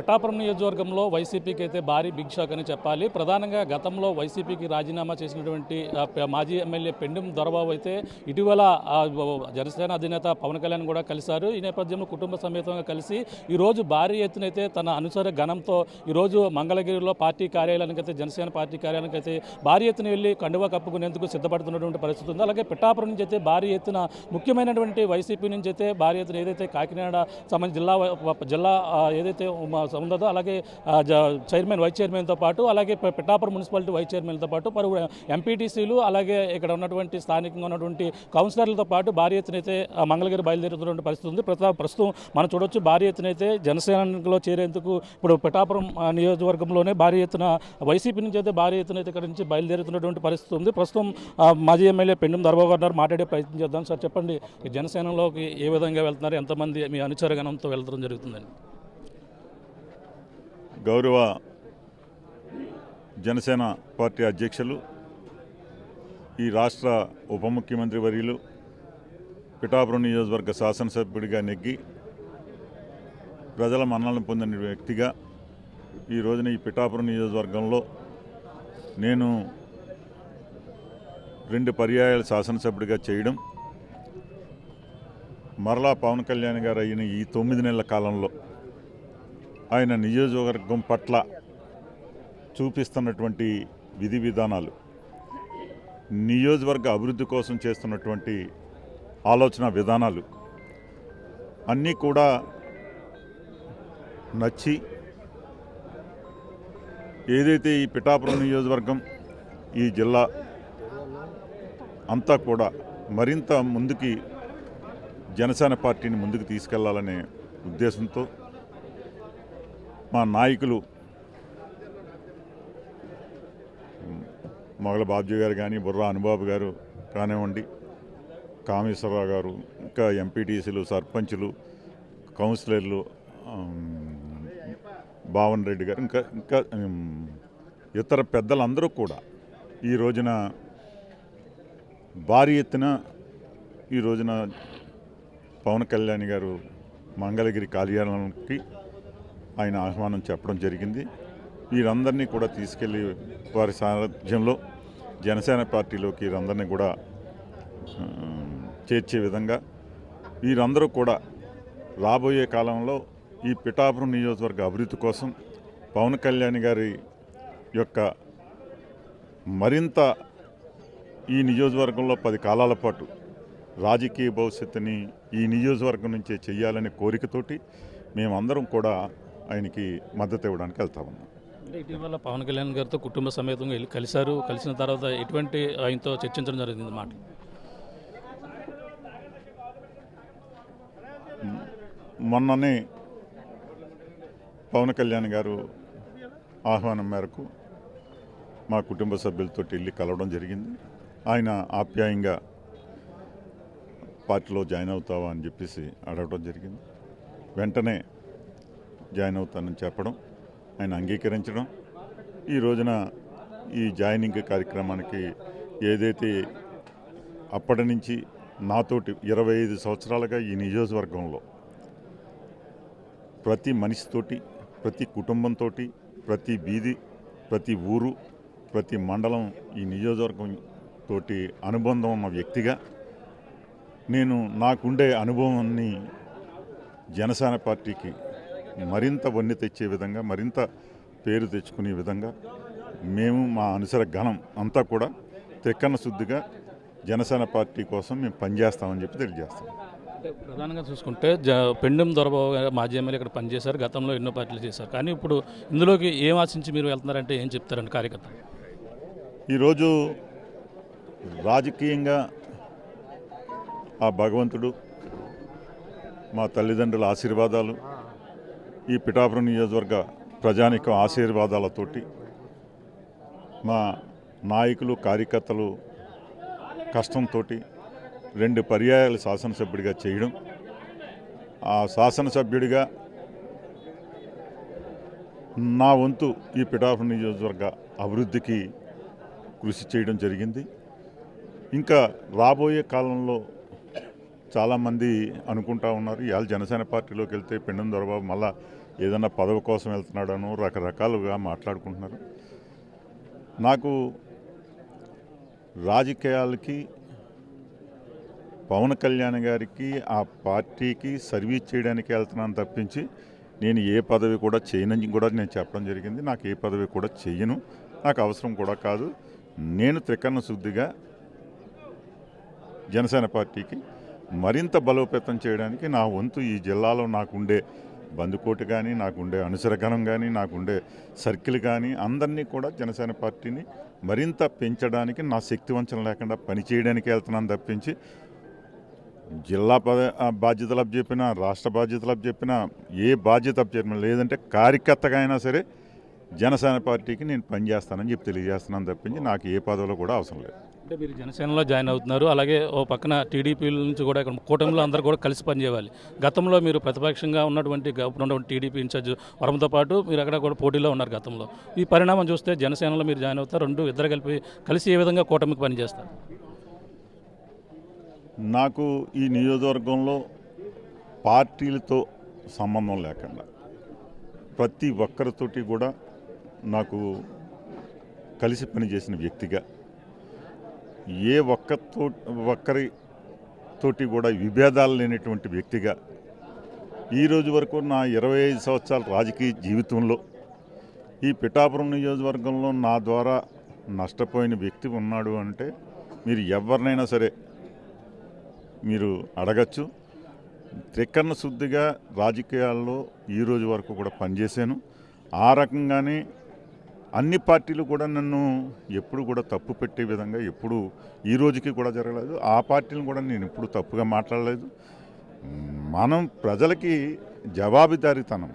పిఠాపురం నియోజకవర్గంలో వైసీపీకి అయితే భారీ బిగ్ షాక్ అని చెప్పాలి. ప్రధానంగా గతంలో వైసీపీకి రాజీనామా చేసినటువంటి మాజీ ఎమ్మెల్యే పెండెం దొరబాబు అయితే ఇటీవల జనసేన అధినేత పవన్ కళ్యాణ్ కూడా కలిశారు. ఈ నేపథ్యంలో కుటుంబ సమేతంగా కలిసి ఈరోజు భారీ ఎత్తున అయితే తన అనుసర గణంతో ఈరోజు మంగళగిరిలో పార్టీ కార్యాలయానికి అయితే జనసేన పార్టీ కార్యాలయానికి అయితే భారీ ఎత్తున వెళ్ళి కండువా కప్పుకునేందుకు సిద్ధపడుతున్నటువంటి పరిస్థితి ఉంది. అలాగే పిఠాపురం నుంచి అయితే భారీ ఎత్తున ముఖ్యమైనటువంటి వైసీపీ నుంచి అయితే భారీ ఎత్తున ఏదైతే కాకినాడ సంబంధించిన జిల్లా ఏదైతే ఉందో అలాగే వైస్ చైర్మన్తో పాటు అలాగే పిఠాపురం మున్సిపాలిటీ వైస్ చైర్మన్తో పాటు పలువురు ఎంపీటీసీలు అలాగే ఇక్కడ ఉన్నటువంటి స్థానికంగా ఉన్నటువంటి కౌన్సిలర్లతో పాటు భారీ ఎత్తున అయితే మంగళగిరి బయలుదేరుతున్నటువంటి పరిస్థితి ఉంది. ప్రస్తుతం మనం చూడొచ్చు భారీ ఎత్తున అయితే జనసేనలో చేరేందుకు ఇప్పుడు పిఠాపురం నియోజకవర్గంలోనే భారీ ఎత్తున వైసీపీ నుంచి అయితే భారీ ఎత్తున అయితే ఇక్కడ నుంచి బయలుదేరుతున్నటువంటి పరిస్థితి ఉంది. ప్రస్తుతం మాజీ ఎమ్మెల్యే పెండెం దొరబాబు గారు మాట్లాడే ప్రయత్నం చేద్దాం. సార్ చెప్పండి, జనసేనలోకి ఏ విధంగా వెళ్తున్నారు, ఎంతమంది మీ అనుచరగణంతో వెళ్తడం జరుగుతుందని? గౌరవ జనసేన పార్టీ అధ్యక్షులు, ఈ రాష్ట్ర ఉప ముఖ్యమంత్రి వర్యులు, పిఠాపురం నియోజకవర్గ శాసనసభ్యుడిగా నెగ్గి ప్రజల మన్నలను పొందిన వ్యక్తిగా ఈ రోజున ఈ పిఠాపురం నియోజకవర్గంలో నేను 2 పర్యాయాలు శాసనసభ్యుడిగా చేయడం, మరలా పవన్ కళ్యాణ్ గారు అయిన ఈ 9 నెలల కాలంలో ఆయన నియోజకవర్గం పట్ల చూపిస్తున్నటువంటి విధి విధానాలు, నియోజకవర్గ అభివృద్ధి కోసం చేస్తున్నటువంటి ఆలోచన విధానాలు అన్నీ కూడా నచ్చి ఏదైతే ఈ పిఠాపురం నియోజకవర్గం ఈ జిల్లా అంతా కూడా మరింత ముందుకి జనసేన పార్టీని ముందుకు తీసుకెళ్లాలనే ఉద్దేశంతో మా నాయకులు మొగల బాబ్జీ గారు కానీ, బుర్రా అనుబాబు గారు కానివ్వండి, కామేశ్వరరావు గారు, ఇంకా ఎంపీటీసీలు, సర్పంచులు, కౌన్సిలర్లు, భావన్ రెడ్డి గారు, ఇంకా ఇతర పెద్దలందరూ కూడా ఈ రోజున భారీ ఎత్తున ఈ రోజున పవన్ కళ్యాణ్ గారు మంగళగిరి కార్యాలయానికి ఆయన ఆహ్వానం చెప్పడం జరిగింది. వీరందరినీ కూడా తీసుకెళ్ళి వారి సారథ్యంలో జనసేన పార్టీలోకి వీరందరినీ కూడా చేర్చే విధంగా వీరందరూ కూడా రాబోయే కాలంలో ఈ పిఠాపురం నియోజకవర్గ అభివృద్ధి కోసం పవన్ కళ్యాణ్ గారి యొక్క మరింత ఈ నియోజకవర్గంలో 10 కాలాల పాటు రాజకీయ భవిష్యత్తుని ఈ నియోజకవర్గం నుంచే చెయ్యాలనే కోరికతోటి మేమందరం కూడా ఆయనకి మద్దతు ఇవ్వడానికి వెళ్తా ఉన్నాం. అంటే ఇటీవల పవన్ కళ్యాణ్ గారితో కుటుంబ సమేతంగా వెళ్ళి కలిశారు. కలిసిన తర్వాత ఎటువంటి ఆయనతో చర్చించడం జరిగింది మాట? మొన్ననే పవన్ కళ్యాణ్ గారు ఆహ్వానం మేరకు మా కుటుంబ సభ్యులతో వెళ్ళి కలవడం జరిగింది. ఆయన ఆప్యాయంగా పార్టీలో జాయిన్ అవుతావా అని చెప్పేసి అడగడం జరిగింది. వెంటనే జాయిన్ అవుతానని చెప్పడం, ఆయన అంగీకరించడం, ఈ రోజున ఈ జాయినింగ్ కార్యక్రమానికి ఏదైతే అప్పటి నుంచి నాతోటి 25 సంవత్సరాలుగా ఈ నియోజకవర్గంలో ప్రతి మనిషితోటి, ప్రతి కుటుంబంతో, ప్రతి వీధి, ప్రతి ఊరు, ప్రతి మండలం ఈ నియోజకవర్గం తోటి అనుబంధం ఉన్న వ్యక్తిగా నేను నాకుండే అనుభవాన్ని జనసేన పార్టీకి మరింత వన్నె తెచ్చే విధంగా, మరింత పేరు తెచ్చుకునే విధంగా మేము మా అనుసర గణం అంతా కూడా తెక్కన శుద్ధిగా జనసేన పార్టీ కోసం మేము పనిచేస్తామని చెప్పి తెలియజేస్తాం. ప్రధానంగా చూసుకుంటే పెండెం దొరబాబు మాజీ ఎమ్మెల్యే ఇక్కడ పనిచేశారు, గతంలో ఎన్నో పార్టీలు చేశారు. కానీ ఇప్పుడు ఇందులోకి ఏం ఆశించి మీరు వెళ్తున్నారంటే ఏం చెప్తారండి కార్యకర్త? ఈరోజు రాజకీయంగా ఆ భగవంతుడు, మా తల్లిదండ్రుల ఆశీర్వాదాలు, ఈ పిఠాపురం నియోజకవర్గ ప్రజానికం ఆశీర్వాదాలతోటి మా నాయకులు, కార్యకర్తలు కష్టంతో 2 పర్యాయాలు శాసనసభ్యుడిగా చేయడం, ఆ శాసనసభ్యుడిగా నా వంతు ఈ పిఠాపురం నియోజకవర్గ అభివృద్ధికి కృషి చేయడం జరిగింది. ఇంకా రాబోయే కాలంలో చాలామంది అనుకుంటా ఉన్నారు, ఇవాళ జనసేన పార్టీలోకి వెళ్తే పెండెం దొరబాబు మళ్ళా ఏదన్నా పదవి కోసం వెళ్తున్నాడనో రకరకాలుగా మాట్లాడుకుంటున్నారు. నాకు రాజకీయాలకి పవన్ కళ్యాణ్ గారికి ఆ పార్టీకి సర్వీస్ చేయడానికి వెళ్తున్నాను తప్పించి నేను ఏ పదవి కూడా చేయనని కూడా నేను చెప్పడం జరిగింది. నాకు ఏ పదవి కూడా చెయ్యను, నాకు అవసరం కూడా కాదు. నేను త్రికరణ శుద్ధిగా జనసేన పార్టీకి మరింత బలోపేతం చేయడానికి నా వంతు ఈ జిల్లాలో నాకుండే బందుకోటి కానీ, నాకుండే అనుసరగణం కానీ, నాకుండే సర్కిల్ కానీ అందరినీ కూడా జనసేన పార్టీని మరింత పెంచడానికి నా శక్తి వంచన లేకుండా పనిచేయడానికి వెళ్తున్నాను తప్పించి జిల్లా బాధ్యతలు అప్పచెప్పినా, రాష్ట్ర బాధ్యతలు అప్పచెప్పినా, ఏ బాధ్యత అప్పచెప్పినా, లేదంటే కార్యకర్తగా అయినా సరే జనసేన పార్టీకి నేను పనిచేస్తానని చెప్పి తెలియజేస్తున్నాను తప్పించి నాకు ఏ పదవిలో కూడా అవసరం లేదు. అంటే మీరు జనసేనలో జాయిన్ అవుతున్నారు, అలాగే ఓ పక్కన టీడీపీ నుంచి కూడా ఇక్కడ కూటమిలో అందరూ కూడా కలిసి పనిచేయాలి. గతంలో మీరు ప్రతిపక్షంగా ఉన్నటువంటి టీడీపీ ఇన్ఛార్జ్ వరంతో పాటు మీరు అక్కడ కూడా పోటీలో ఉన్నారు గతంలో. ఈ పరిణామం చూస్తే జనసేనలో మీరు జాయిన్ అవుతారు, ఇద్దరు కలిసి ఏ విధంగా కూటమికి పనిచేస్తారు? నాకు ఈ నియోజకవర్గంలో పార్టీలతో సంబంధం లేకుండా ప్రతి ఒక్కరితోటి కూడా నాకు కలిసి పనిచేసిన వ్యక్తిగా, ఏ ఒక్కరితోటి కూడా విభేదాలు లేనటువంటి వ్యక్తిగా ఈరోజు వరకు నా 25 సంవత్సరాల రాజకీయ జీవితంలో ఈ పిఠాపురం నియోజకవర్గంలో నా ద్వారా నష్టపోయిన వ్యక్తి ఉన్నాడు అంటే మీరు ఎవరినైనా సరే మీరు అడగచ్చు. త్రికరణ శుద్ధిగా రాజకీయాల్లో ఈరోజు వరకు కూడా పనిచేశాను. ఆ రకంగానే అన్ని పార్టీలు కూడా నన్ను ఎప్పుడు కూడా తప్పు పెట్టే విధంగా ఎప్పుడు ఈ రోజుకి కూడా జరగలేదు. ఆ పార్టీలను కూడా నేను ఎప్పుడు తప్పుగా మాట్లాడలేదు. మనం ప్రజలకి జవాబుదారీతనం,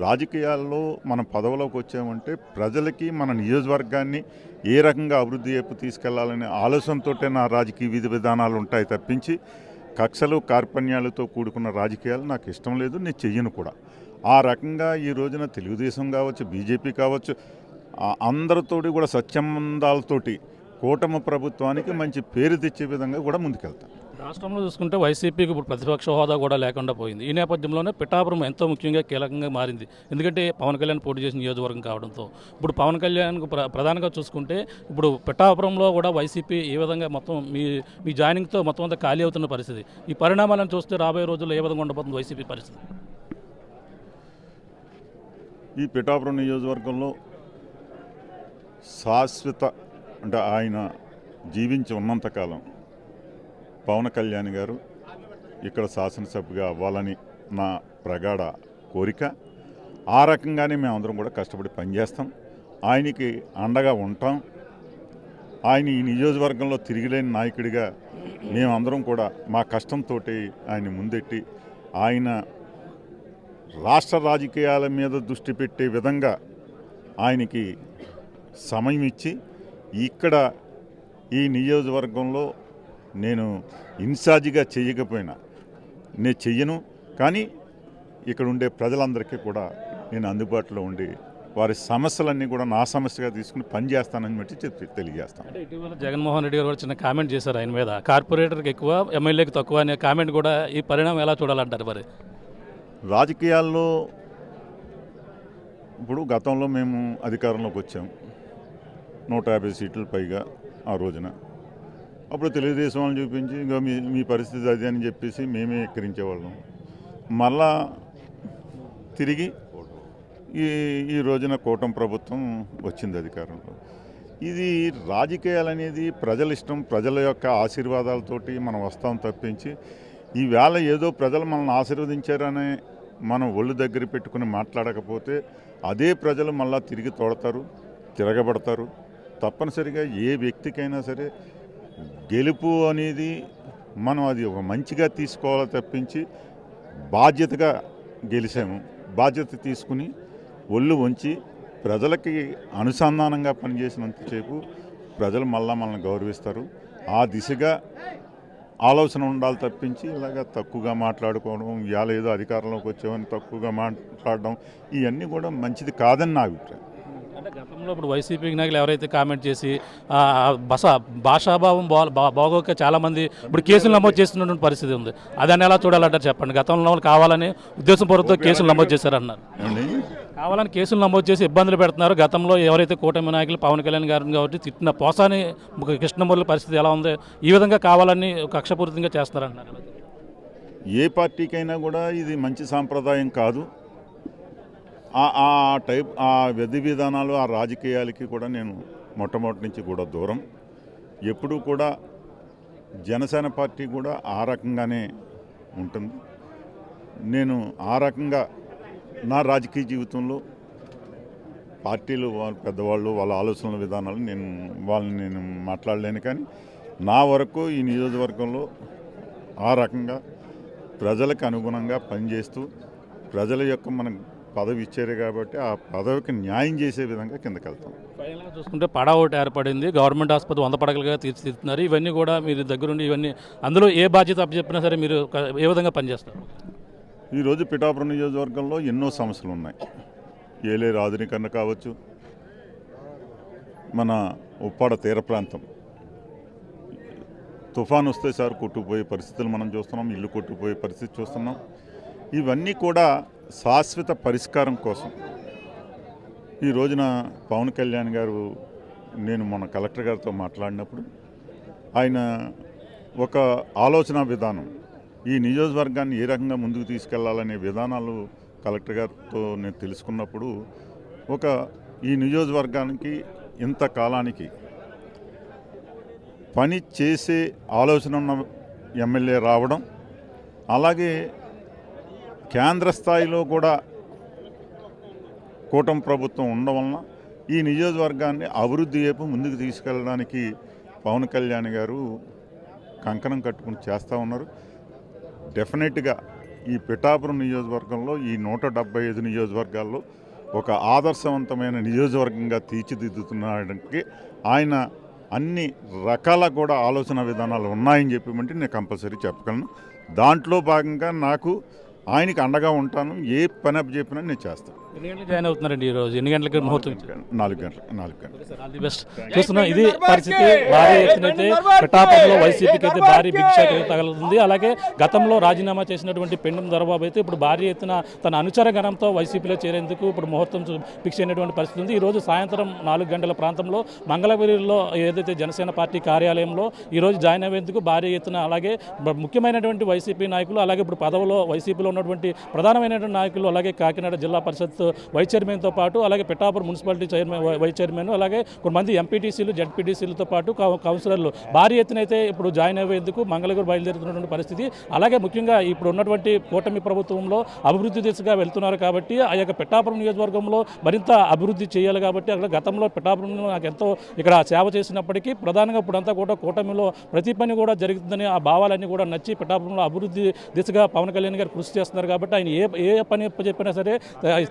రాజకీయాల్లో మనం పదవిలోకి వచ్చామంటే ప్రజలకి మన నియోజకవర్గాన్ని ఏ రకంగా అభివృద్ధి వైపు తీసుకెళ్లాలనే ఆలోచనతో నా రాజకీయ విధి విధానాలు ఉంటాయి తప్పించి కక్షలు కార్పణ్యాలతో కూడుకున్న రాజకీయాలు నాకు ఇష్టం లేదు, నేను చెయ్యను కూడా. ఆ రకంగా ఈ రోజున తెలుగుదేశం కావచ్చు, బీజేపీ కావచ్చు, అందరితోటి కూడా సత్సంబంధాలతోటి కూటమి ప్రభుత్వానికి మంచి పేరు తెచ్చే విధంగా కూడా ముందుకెళ్తాను. రాష్ట్రంలో చూసుకుంటే వైసీపీకి ఇప్పుడు ప్రతిపక్ష హోదా కూడా లేకుండా పోయింది. ఈ నేపథ్యంలోనే పిఠాపురం ఎంతో ముఖ్యంగా కీలకంగా మారింది. ఎందుకంటే పవన్ కళ్యాణ్ పోటీ చేసిన నియోజకవర్గం కావడంతో ఇప్పుడు పవన్ కళ్యాణ్కు ప్రధానంగా చూసుకుంటే ఇప్పుడు పిఠాపురంలో కూడా వైసీపీ ఏ విధంగా మొత్తం మీ జాయినింగ్తో మొత్తం అంతా ఖాళీ అవుతున్న పరిస్థితి. ఈ పరిణామాలను చూస్తే రాబోయే రోజుల్లో ఏ విధంగా ఉండబోతుంది వైసీపీ పరిస్థితి? ఈ పిఠాపురం నియోజకవర్గంలో శాశ్వత అంటే ఆయన జీవించి ఉన్నంతకాలం పవన్ కళ్యాణ్ గారు ఇక్కడ శాసనసభ్యుగా అవ్వాలని నా ప్రగాఢ కోరిక. ఆ రకంగానే మేమందరం కూడా కష్టపడి పనిచేస్తాం, ఆయనకి అండగా ఉంటాం. ఆయన ఈ నియోజకవర్గంలో తిరిగిలేని నాయకుడిగా మేమందరం కూడా మా కష్టంతో ఆయన్ని ముందెట్టి ఆయన రాష్ట్ర రాజకీయాల మీద దృష్టి పెట్టే విధంగా ఆయనకి సమయం ఇచ్చి ఇక్కడ ఈ నియోజకవర్గంలో నేను ఇన్ఛార్జిగా చేయకపోయినా నేను చెయ్యను, కానీ ఇక్కడ ఉండే ప్రజలందరికీ కూడా నేను అందుబాటులో ఉండి వారి సమస్యలన్నీ కూడా నా సమస్యగా తీసుకుని పనిచేస్తానని బట్టి తెలియజేస్తాను. అంటే ఇటీవల జగన్మోహన్ రెడ్డి గారు చిన్న కామెంట్ చేశారు ఆయన మీద, కార్పొరేటర్కి ఎక్కువ ఎమ్మెల్యేకి తక్కువ అనే కామెంట్ కూడా. ఈ పరిణామం ఎలా చూడాలంటారు మరి? రాజకీయాల్లో ఇప్పుడు గతంలో మేము అధికారంలోకి వచ్చాము, 150 సీట్లు పైగా ఆ రోజున. అప్పుడు తెలుగుదేశం వాళ్ళని చూపించి ఇంకా మీ పరిస్థితి అది అని చెప్పేసి మేమే ఎక్కిరించేవాళ్ళం. మళ్ళా తిరిగి ఈ రోజున కూటమి ప్రభుత్వం వచ్చింది అధికారంలో. ఇది రాజకీయాలు అనేది ప్రజల ఇష్టం, ప్రజల యొక్క ఆశీర్వాదాలతోటి మనం వస్తాం తప్పించి ఈవేళ ఏదో ప్రజలు మనల్ని ఆశీర్వదించారనే మనం ఒళ్ళు దగ్గర పెట్టుకుని మాట్లాడకపోతే అదే ప్రజలు మళ్ళా తిరిగి తోడతారు, తిరగబడతారు. తప్పనిసరిగా ఏ వ్యక్తికైనా సరే గెలుపు అనేది మనం అది ఒక మంచిగా తీసుకోవాలి తప్పించి బాధ్యతగా గెలిచాము, బాధ్యత తీసుకుని ఒళ్ళు వంచి ప్రజలకి అనుసంధానంగా పనిచేసినంతసేపు ప్రజలు మళ్ళా మనల్ని గౌరవిస్తారు. ఆ దిశగా ఆలోచన ఉండాలి తప్పించి ఇలాగ తక్కువగా మాట్లాడుకోవడం, ఇవాళ ఏదో అధికారంలోకి వచ్చామని తక్కువగా మాట్లాడడం ఇవన్నీ కూడా మంచిది కాదని నా అభిప్రాయం. అంటే గతంలో ఇప్పుడు వైసీపీ నాయకులు ఎవరైతే కామెంట్ చేసి ఆ, భాషాభావం బాగోక చాలామంది ఇప్పుడు కేసులు నమోదు చేస్తున్నటువంటి పరిస్థితి ఉంది. అదని ఎలా చూడాలంటారు చెప్పండి. గతంలో కావాలని ఉద్దేశపూర్వకంతో కేసులు నమోదు చేశారన్నారు. ఏమండి కావాలని కేసులు నమోదు చేసి ఇబ్బందులు పెడుతున్నారు. గతంలో ఎవరైతే కూటమి నాయకులు పవన్ కళ్యాణ్ గారిని కాబట్టి తిట్టిన పోసాని కృష్ణమూర్తి పరిస్థితి ఎలా ఉంది, ఈ విధంగా కావాలని కక్షపూరితంగా చేస్తున్నారంటున్నారు. ఏ పార్టీకైనా కూడా ఇది మంచి సాంప్రదాయం కాదు. ఆ టైప్ ఆ విధి విధానాలు ఆ రాజకీయాలకి కూడా నేను మొట్టమొదటి నుంచి కూడా దూరం. ఎప్పుడూ కూడా జనసేన పార్టీ కూడా ఆ రకంగానే ఉంటుంది. నేను ఆ రకంగా నా రాజకీయ జీవితంలో పార్టీలు వాళ్ళ పెద్దవాళ్ళు వాళ్ళ ఆలోచనల విధానాలు నేను మాట్లాడలేను. కానీ నా వరకు ఈ నియోజకవర్గంలో ఆ రకంగా ప్రజలకు అనుగుణంగా పనిచేస్తూ ప్రజల యొక్క మనం పదవి ఇచ్చారు కాబట్టి ఆ పదవికి న్యాయం చేసే విధంగా కిందకి వెళ్తాం. ఫైనల్గా చూసుకుంటే పడా ఒకటి ఏర్పడింది. గవర్నమెంట్ ఆసుపత్రి 100 పడకలుగా తీర్చిదిద్దుతున్నారు. ఇవన్నీ కూడా మీరు దగ్గరుండి ఇవన్నీ అందులో ఏ బాధ్యత అప్పచెప్పినా సరే మీరు ఏ విధంగా పనిచేస్తారు? ఈరోజు పిఠాపురం నియోజకవర్గంలో ఎన్నో సమస్యలు ఉన్నాయి. ఏలేరు ఆధునీకరణ కావచ్చు, మన ఉప్పాడ తీర ప్రాంతం తుఫాను వస్తే సార్ కొట్టుకుపోయే పరిస్థితులు మనం చూస్తున్నాం, ఇల్లు కొట్టుకుపోయే పరిస్థితి చూస్తున్నాం. ఇవన్నీ కూడా శాశ్వత పరిష్కారం కోసం ఈ రోజున పవన్ కళ్యాణ్ గారు నేను మన కలెక్టర్ గారితో మాట్లాడినప్పుడు ఆయన ఒక ఆలోచన విధానం ఈ నియోజకవర్గాన్ని ఏ రకంగా ముందుకు తీసుకెళ్లాలనే విధానాలు కలెక్టర్ గారితో నేను తెలుసుకున్నప్పుడు ఈ నియోజకవర్గానికి ఇంతకాలానికి పని చేసే ఆలోచన ఉన్న ఎమ్మెల్యే రావడం, అలాగే కేంద్ర స్థాయిలో కూడా కూటమి ప్రభుత్వం ఉండడం వలన ఈ నియోజకవర్గాన్ని అభివృద్ధి వైపు ముందుకు తీసుకెళ్ళడానికి పవన్ కళ్యాణ్ గారు కంకణం కట్టుకుని చేస్తూ ఉన్నారు. డెఫినెట్గా ఈ పిఠాపురం నియోజకవర్గంలో ఈ 175 నియోజకవర్గాల్లో ఒక ఆదర్శవంతమైన నియోజకవర్గంగా తీర్చిదిద్దుతున్నాడానికి ఆయన అన్ని రకాల కూడా ఆలోచన విధానాలు ఉన్నాయని చెప్పమంటే నేను కంపల్సరీ చెప్పగలను. దాంట్లో భాగంగా నాకు ఆయనకి అండగా ఉంటాను. ఏ పని అప్పు చెప్పినా నేను చేస్తాను. ఎన్ని గంటలకు జాయిన్ అవుతున్నారండి ఈరోజు? ఎన్ని గంటలకు ముహూర్తం? 4 గంటలు. All the best. చూస్తున్నాం ఇది పరిస్థితి. భారీ ఎత్తునైతే పిఠాపురంలో వైసీపీకి అయితే భారీ భిక్ష తగులుతుంది. అలాగే గతంలో రాజీనామా చేసినటువంటి పెండం దొరబాబు అయితే ఇప్పుడు భారీ ఎత్తున తన అనుచర గణంతో వైసీపీలో చేరేందుకు ఇప్పుడు ముహూర్తం ఫిక్స్ అయినటువంటి పరిస్థితి ఉంది. ఈరోజు సాయంత్రం 4 గంటల ప్రాంతంలో మంగళగిరిలో ఏదైతే జనసేన పార్టీ కార్యాలయంలో ఈరోజు జాయిన్ అయ్యేందుకు భారీ ఎత్తున అలాగే ముఖ్యమైనటువంటి వైసీపీ నాయకులు అలాగే ఇప్పుడు పదవిలో వైసీపీలో ఉన్నటువంటి ప్రధానమైనటువంటి నాయకులు అలాగే కాకినాడ జిల్లా పరిషత్ వైస్ చైర్మన్తో పాటు అలాగే Pithapuram municipality chairman vice chairman అలాగే కొంతమంది ఎంపీటీసీలు జడ్పీటీసీలతో పాటు కౌన్సిలర్లు భారీ ఎత్తున అయితే ఇప్పుడు జాయిన్ అయ్యేందుకు మంగళగిరి బయలుదేరుతున్నటువంటి పరిస్థితి. అలాగే ముఖ్యంగా ఇప్పుడు ఉన్నటువంటి కూటమి ప్రభుత్వంలో అభివృద్ధి దిశగా వెళ్తున్నారు కాబట్టి ఆ యొక్క పిఠాపురం నియోజకవర్గంలో మరింత అభివృద్ధి చేయాలి కాబట్టి అక్కడ గతంలో పిఠాపురంలో నాకు ఎంతో ఇక్కడ సేవ చేసినప్పటికీ ప్రధానంగా ఇప్పుడంతా కూడా కూటమిలో ప్రతి పని కూడా జరుగుతుందని ఆ భావాలన్నీ కూడా నచ్చి పిఠాపురంలో అభివృద్ధి దిశగా పవన్ కళ్యాణ్ గారు కృషి చేస్తున్నారు కాబట్టి ఆయన ఏ పని చెప్పినా సరే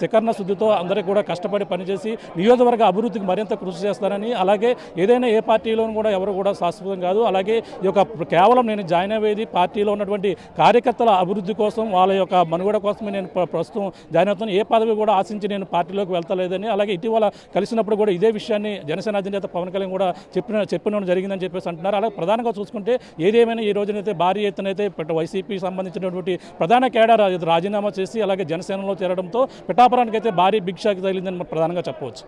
శిఖరణ శుద్ధితో అందరికీ కూడా కష్టపడి పనిచేసి నియోజకవర్గ అభివృద్ధికి మరింత కృషి చేస్తారని, అలాగే ఏదైనా ఏ పార్టీలోనూ కూడా ఎవరు కూడా శాశ్వతం కాదు. అలాగే ఈ యొక్క కేవలం నేను జాయిన్ అయ్యేది పార్టీలో ఉన్నటువంటి కార్యకర్తల అభివృద్ధి కోసం వాళ్ళ యొక్క మనుగడ కోసమే నేను ప్రస్తుతం జాయిన్ అవుతాను. ఏ పదవి కూడా ఆశించి నేను పార్టీలోకి వెళ్తలేదని, అలాగే ఇటీవల కలిసినప్పుడు కూడా ఇదే విషయాన్ని జనసేన అధినేత పవన్ కళ్యాణ్ కూడా చెప్పిన జరిగిందని చెప్పేసి అంటున్నారు. అలాగే ప్రధానంగా చూసుకుంటే ఏదేమైనా ఈ రోజునైతే భారీ ఎత్తునైతే వైసీపీ సంబంధించినటువంటి ప్రధాన కేడర్ రాజీనామా చేసి అలాగే జనసేనలో చేరడంతో పిఠాపురానికి అయితే భారీ బిగ్ షాక్ తగిలిందని ప్రధానంగా చెప్పవచ్చు.